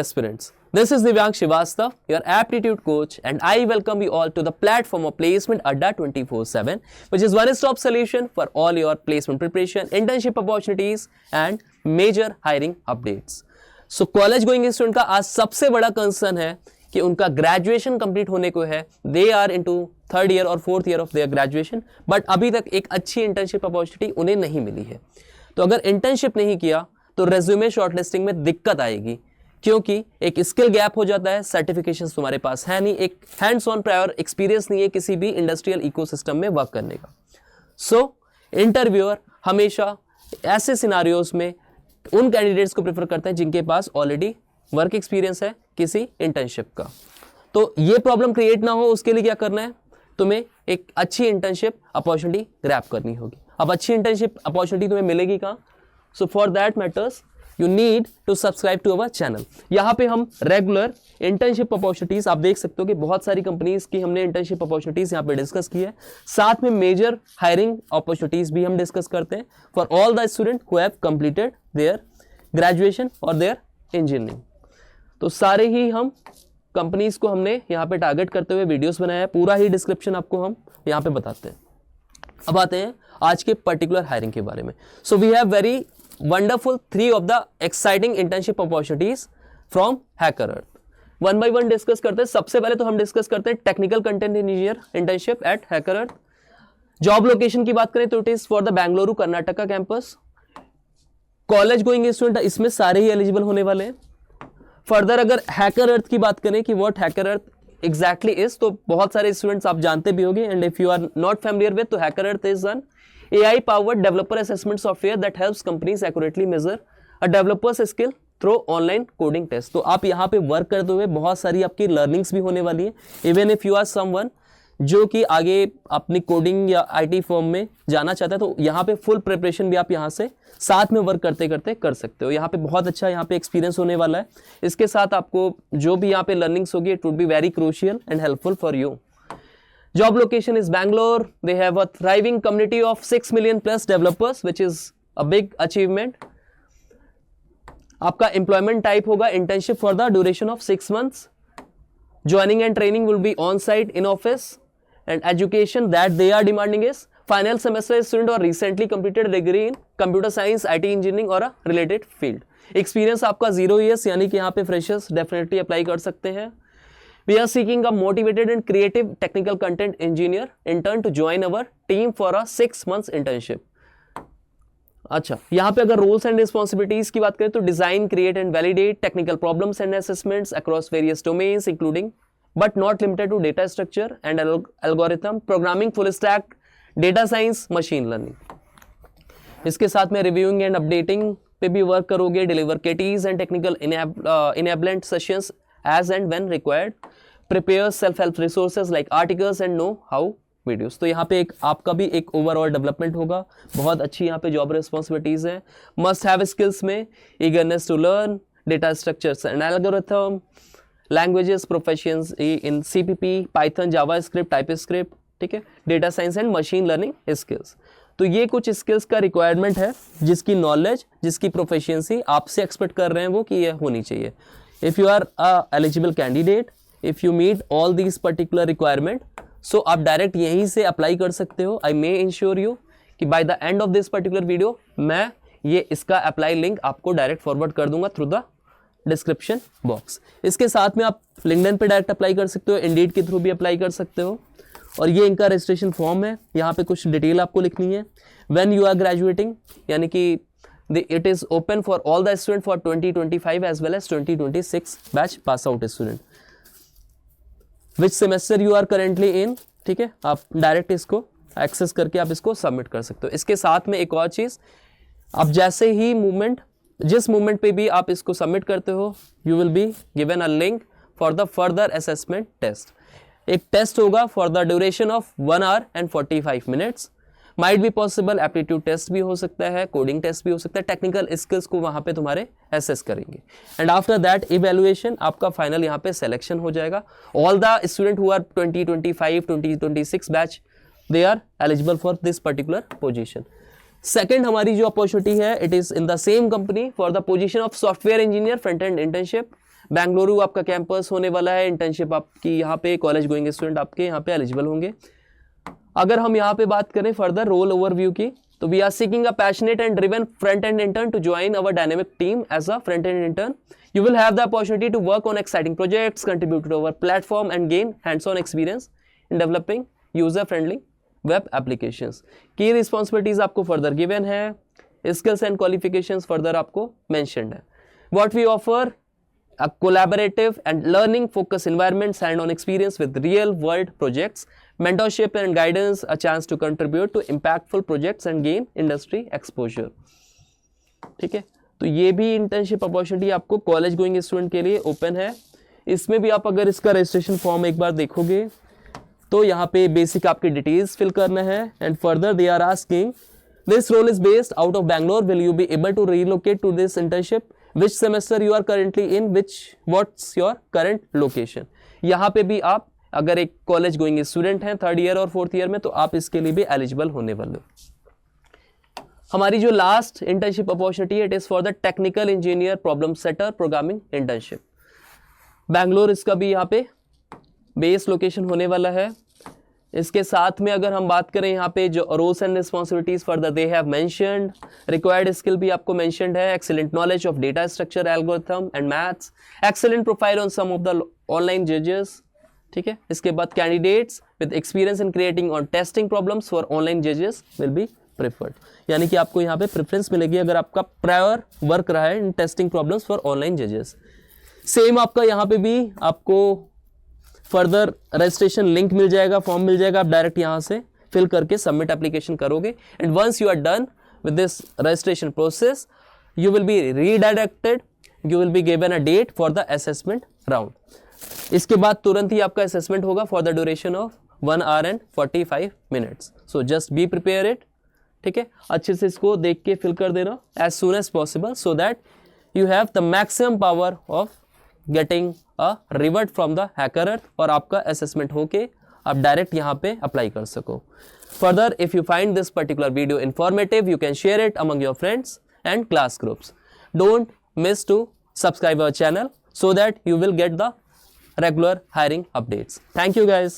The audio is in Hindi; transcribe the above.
aspirants. This is Divyang Srivastava, your aptitude coach, and I welcome you all to the platform of Placement Adda 24/7, which is one-stop solution for all your placement preparation, internship opportunities, and major hiring updates. So, college going student का आज सबसे बड़ा कंसर्न है कि उनका ग्रेजुएशन कंप्लीट होने को है. They are into third year और fourth year of their graduation, but अभी तक एक अच्छी इंटर्नशिप अपॉर्चुनिटी उन्हें नहीं मिली है. तो अगर इंटर्नशिप नहीं किया तो रेज्यूमे शॉर्टलिस्टिंग में दिक्कत आएगी, क्योंकि एक स्किल गैप हो जाता है, सर्टिफिकेशंस तुम्हारे पास है नहीं, एक हैंड्स ऑन प्रायर एक्सपीरियंस नहीं है किसी भी इंडस्ट्रियल इकोसिस्टम में वर्क करने का. सो इंटरव्यूअर हमेशा ऐसे सिनारियोज में उन कैंडिडेट्स को प्रेफर करते हैं जिनके पास ऑलरेडी वर्क एक्सपीरियंस है किसी इंटर्नशिप का. तो ये प्रॉब्लम क्रिएट ना हो उसके लिए क्या करना है, तुम्हें एक अच्छी इंटर्नशिप अपॉर्चुनिटी ग्रैब करनी होगी. अब अच्छी इंटर्नशिप अपॉर्चुनिटी तुम्हें मिलेगी कहाँ? So for that matters you need to subscribe to our channel. यहाँ पे हम रेगुलर इंटर्नशिप अपॉर्चुनिटीज, आप देख सकते हो कि बहुत सारी कंपनीज की हमने इंटर्नशिप अपॉर्चुनिटीज यहाँ पे डिस्कस की है. साथ में मेजर हायरिंग अपॉर्चुनिटीज भी हम डिस्कस करते हैं for all the student who have completed their graduation और देयर इंजीनियरिंग. तो सारे ही हम कंपनीज को हमने यहाँ पे टारगेट करते हुए वीडियोस बनाया है. पूरा ही डिस्क्रिप्शन आपको हम यहाँ पे बताते हैं. अब आते हैं आज के पर्टिकुलर हायरिंग के बारे में. So we have very wonderful 3 of the exciting internship opportunities from HackerEarth. One by one discuss करते हैं. सबसे पहले तो हम डिस्कस करते हैं technical content engineer internship at HackerEarth. Job location की बात करें तो it is for the Bengaluru Karnataka campus. College going student इसमें सारे ही एलिजिबल होने वाले हैं. फर्दर अगर हैकरअर्थ की बात करें कि व्हाट हैकरअर्थ एग्जैक्टली इज, तो बहुत सारे स्टूडेंट्स आप जानते भी होंगे, and if you are not familiar with, तो HackerEarth is an AI powered developer assessment software that helps companies accurately measure a developer's skill through online coding test. तो आप यहाँ पे वर्क करते हुए बहुत सारी आपकी लर्निंग्स भी होने वाली है. Even if you are someone जो कि आगे अपनी कोडिंग या IT फर्म में जाना चाहता है, तो यहाँ पे फुल प्रिपरेशन भी आप यहाँ से साथ में वर्क करते करते कर सकते हो. यहाँ पे बहुत अच्छा यहाँ पे एक्सपीरियंस होने वाला है. इसके साथ आपको जो भी यहाँ पे लर्निंग्स होगी it would be very crucial and helpful for you. Job location is Bangalore. They have a thriving community of 6 million plus developers, which is a big achievement. आपका employment type होगा internship for the duration of 6 months. Joining and training will be on site in office, and education that they are demanding is final semester student or recently completed degree in computer science, IT engineering or a related field. Experience आपका 0 years, यानी कि यहाँ पे freshers definitely apply कर सकते हैं. We are seeking a motivated and creative technical content engineer intern to join our team for a 6 months internship. अच्छा, यहाँ पे अगर roles and responsibilities की बात करें तो design, create and validate technical problems and assessments across various domains including but not limited to data structure and algorithm, programming, full stack, data science, machine learning. इसके साथ में reviewing and updating पे भी work करोगे, deliver KTs and technical enablement sessions as and when required, prepare self-help resources like articles and know-how videos. तो यहाँ पे एक आपका भी एक ओवरऑल डेवलपमेंट होगा. बहुत अच्छी यहाँ पे जॉब रिस्पॉन्सिबिलिटीज हैं. मस्ट हैव स्किल्स में eagerness to learn, data structures and algorithm, languages proficiency in CPP, Python, JavaScript, TypeScript, ठीक है, data science and machine learning skills. तो ये कुछ स्किल्स का रिक्वायरमेंट है जिसकी नॉलेज, जिसकी प्रोफिशिएंसी आपसे एक्सपेक्ट कर रहे हैं वो कि ये होनी चाहिए. If you are a eligible candidate, if you meet all these particular requirement, so आप डायरेक्ट यहीं से अप्लाई कर सकते हो. I may ensure you कि by the end of this particular video मैं ये इसका अप्लाई लिंक आपको डायरेक्ट फॉरवर्ड कर दूंगा थ्रू द डिस्क्रिप्शन बॉक्स. इसके साथ में आप लिंक्डइन पे डायरेक्ट अप्लाई कर सकते हो, इंडीड के थ्रू भी अप्लाई कर सकते हो. और ये इनका रजिस्ट्रेशन फॉर्म है. यहाँ पे कुछ डिटेल आपको लिखनी है. When you are graduating, यानी कि it is open for all the students for 2025 as well as 2026 batch pass out student. Which semester you are currently in, ठीक है, आप डायरेक्ट इसको एक्सेस करके आप इसको सबमिट कर सकते हो. इसके साथ में एक और चीज़, आप जैसे ही जिस मूवमेंट पे भी आप इसको सबमिट करते हो, you will be given a link for the further assessment test. एक टेस्ट होगा for the duration of 1 hour and 45 minutes. Might be possible aptitude test भी हो सकता है, कोडिंग टेस्ट भी हो सकता है. टेक्निकल स्किल्स को वहाँ पे तुम्हारे एसेस करेंगे एंड आफ्टर दैट इवैल्यूएशन आपका फाइनल यहाँ पे सिलेक्शन हो जाएगा. All the student who are 2025 2026 batch they are eligible for this particular position. Second हमारी जो अपॉर्चुनिटी है, it is in the same company for the position of software engineer front end internship Bengaluru आपका कैंपस होने वाला है, इंटर्नशिप आपकी यहाँ पे, कॉलेज गोइंग स्टूडेंट आपके यहाँ पे एलिजिबल होंगे। अगर हम यहाँ पे बात करें फर्दर रोल ओवरव्यू की, तो we are seeking a passionate and driven front end intern to join our dynamic team as a front end intern. You will have the opportunity to work on exciting projects, contribute to our platform and gain hands-on experience in developing user-friendly web applications. Key responsibilities आपको further given है, skills and qualifications further आपको mentioned है. What we offer, a collaborative and learning focused environment, hands-on experience with real-world projects, mentorship and guidance, a chance to contribute to impactful projects and gain industry exposure. ठीक है, तो ये भी इंटर्नशिप अपॉर्चुनिटी आपको कॉलेज गोइंग स्टूडेंट के लिए ओपन है. इसमें भी आप अगर इसका रजिस्ट्रेशन फॉर्म एक बार देखोगे तो यहाँ पे बेसिक आपकी डिटेल्स फिल करना है. And further they are asking this role is based out of Bangalore, will you be able to relocate to this internship, which semester you are currently in, which what's your current location. यहाँ पे भी आप अगर एक कॉलेज गोइंग स्टूडेंट हैं 3rd ईयर और 4th ईयर में, तो आप इसके लिए भी एलिजिबल होने वाले. हमारी जो लास्ट इंटर्नशिप अपॉर्चुनिटी है, it is for the technical engineer problem setter programming internship. Bangalore इसका भी यहाँ पे बेस लोकेशन होने वाला है. इसके साथ में अगर हम बात करें यहाँ पे जो roles and responsibilities further they have mentioned, required skill भी आपको मेंशन्ड है, excellent knowledge of data structure, algorithm and maths, excellent profile on some of the online जजेस. ठीक है, इसके बाद candidates with experience in creating on testing problems for online जजेस विल बी प्रेफर्ड. यानी कि आपको यहाँ पे प्रेफरेंस मिलेगी अगर आपका प्रायर वर्क रहा है in testing problems for online जजेस. सेम आपका यहाँ पे भी आपको फर्दर रजिस्ट्रेशन लिंक मिल जाएगा, फॉर्म मिल जाएगा, आप डायरेक्ट यहाँ से फिल करके सबमिट एप्लीकेशन करोगे. And once you are done with this registration process, you will be redirected, you will be given a date for the assessment round. इसके बाद तुरंत ही आपका असेसमेंट होगा for the duration of 1 hour and 45 minutes. So just be prepare it. ठीक है, अच्छे से इसको देख के फिल कर देना as soon as possible, so that you have the maximum power of getting a revert from the HackerEarth, और आपका असेसमेंट होके आप डायरेक्ट यहाँ पे अप्लाई कर सको. Further if you find this particular video informative, you can share it among your friends and class groups. Don't miss to subscribe our channel so that you will get the regular hiring updates. Thank you guys.